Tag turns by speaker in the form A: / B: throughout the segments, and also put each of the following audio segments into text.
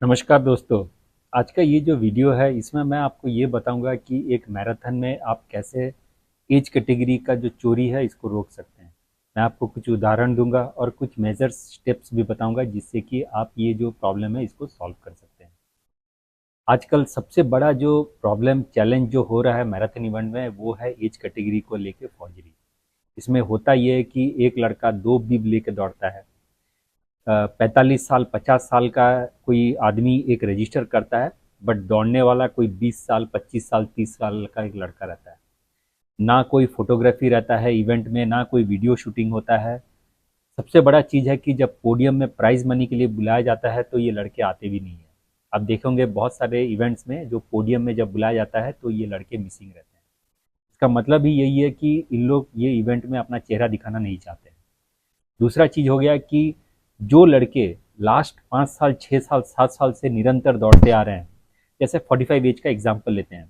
A: नमस्कार दोस्तों। आज का ये जो वीडियो है इसमें मैं आपको ये बताऊंगा कि एक मैराथन में आप कैसे एज कैटेगरी का जो चोरी है इसको रोक सकते हैं। मैं आपको कुछ उदाहरण दूंगा और कुछ मेजर्स स्टेप्स भी बताऊंगा जिससे कि आप ये जो प्रॉब्लम है इसको सॉल्व कर सकते हैं। आजकल सबसे बड़ा जो प्रॉब्लम चैलेंज जो हो रहा है मैराथन इवेंट में वो है एज कैटेगरी को लेके फॉर्जरी। इसमें होता ये है कि एक लड़का दो बीब लेके दौड़ता है। 45 साल 50 साल का कोई आदमी एक रजिस्टर करता है, बट दौड़ने वाला कोई 20 साल 25 साल 30 साल का एक लड़का रहता है। ना कोई फोटोग्राफी रहता है इवेंट में, ना कोई वीडियो शूटिंग होता है। सबसे बड़ा चीज़ है कि जब पोडियम में प्राइज मनी के लिए बुलाया जाता है तो ये लड़के आते भी नहीं है। आप देखोगे बहुत सारे इवेंट्स में जो पोडियम में जब बुलाया जाता है तो ये लड़के मिसिंग रहते हैं। इसका मतलब ही यही है कि इन लोग ये इवेंट में अपना चेहरा दिखाना नहीं चाहते हैं। दूसरा चीज़ हो गया कि जो लड़के लास्ट 5 साल 6 साल 7 साल से निरंतर दौड़ते आ रहे हैं, जैसे 45 एज का एग्जाम्पल लेते हैं,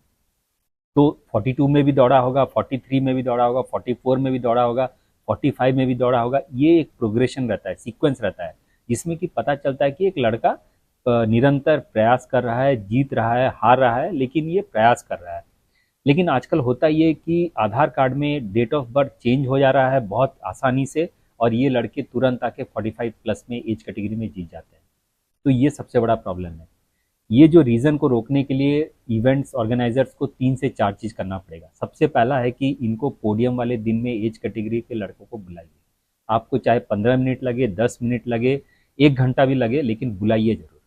A: तो 42 में भी दौड़ा होगा, 43 में भी दौड़ा होगा, 44 में भी दौड़ा होगा, 45 में भी दौड़ा होगा। ये एक प्रोग्रेशन रहता है, सीक्वेंस रहता है, जिसमें कि पता चलता है कि एक लड़का निरंतर प्रयास कर रहा है, जीत रहा है, हार रहा है, लेकिन ये प्रयास कर रहा है। लेकिन आजकल होता ये कि आधार कार्ड में डेट ऑफ बर्थ चेंज हो जा रहा है बहुत आसानी से, और ये लड़के तुरंत आके 45 प्लस में एज कैटेगरी में जीत जाते हैं। तो ये सबसे बड़ा प्रॉब्लम है। ये जो रीज़न को रोकने के लिए इवेंट्स ऑर्गेनाइजर्स को 3 से 4 चीज़ करना पड़ेगा। सबसे पहला है कि इनको पोडियम वाले दिन में एज कैटेगरी के लड़कों को बुलाइए। आपको चाहे 15 मिनट लगे, 10 मिनट लगे, 1 घंटा भी लगे, लेकिन बुलाइए जरूर।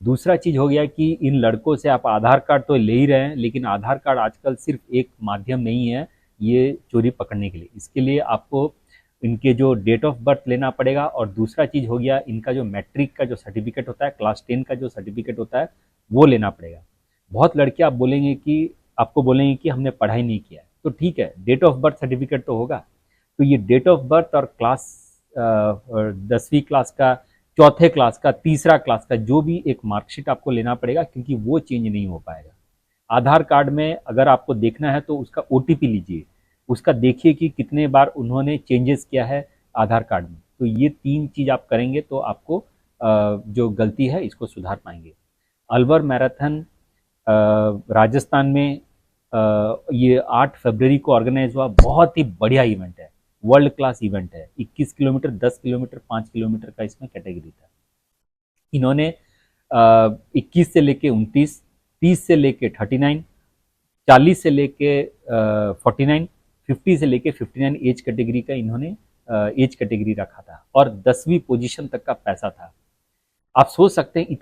A: दूसरा चीज़ हो गया कि इन लड़कों से आप आधार कार्ड तो ले ही रहे हैं, लेकिन आधार कार्ड आजकल सिर्फ एक माध्यम नहीं है ये चोरी पकड़ने के लिए। इसके लिए आपको इनके जो डेट ऑफ बर्थ लेना पड़ेगा, और दूसरा चीज़ हो गया इनका जो मैट्रिक का जो सर्टिफिकेट होता है, क्लास 10 का जो सर्टिफिकेट होता है, वो लेना पड़ेगा। बहुत लड़के आप बोलेंगे कि आपको बोलेंगे कि हमने पढ़ाई नहीं किया है, तो ठीक है, डेट ऑफ बर्थ सर्टिफिकेट तो होगा। तो ये डेट ऑफ बर्थ और क्लास 10वीं क्लास का, चौथे क्लास का, तीसरा क्लास का जो भी एक मार्कशीट आपको लेना पड़ेगा, क्योंकि वो चेंज नहीं हो पाएगा। आधार कार्ड में अगर आपको देखना है तो उसका ओटीपी लीजिए, उसका देखिए कि कितने बार उन्होंने चेंजेस किया है आधार कार्ड में। तो ये 3 चीज़ आप करेंगे तो आपको जो गलती है इसको सुधार पाएंगे। अलवर मैराथन राजस्थान में ये 8 फरवरी को ऑर्गेनाइज हुआ। बहुत ही बढ़िया इवेंट है, वर्ल्ड क्लास इवेंट है। 21 किलोमीटर, 10 किलोमीटर, 5 किलोमीटर का इसमें कैटेगरी था। इन्होंने 21 से लेके 29, 30 से लेके 39, 40 से लेके 49, 50 से लेके 59 एज कैटेगरी का इन्होंने एज कैटेगरी रखा था, और 10वीं पोजीशन तक का पैसा था। आप सोच सकते हैं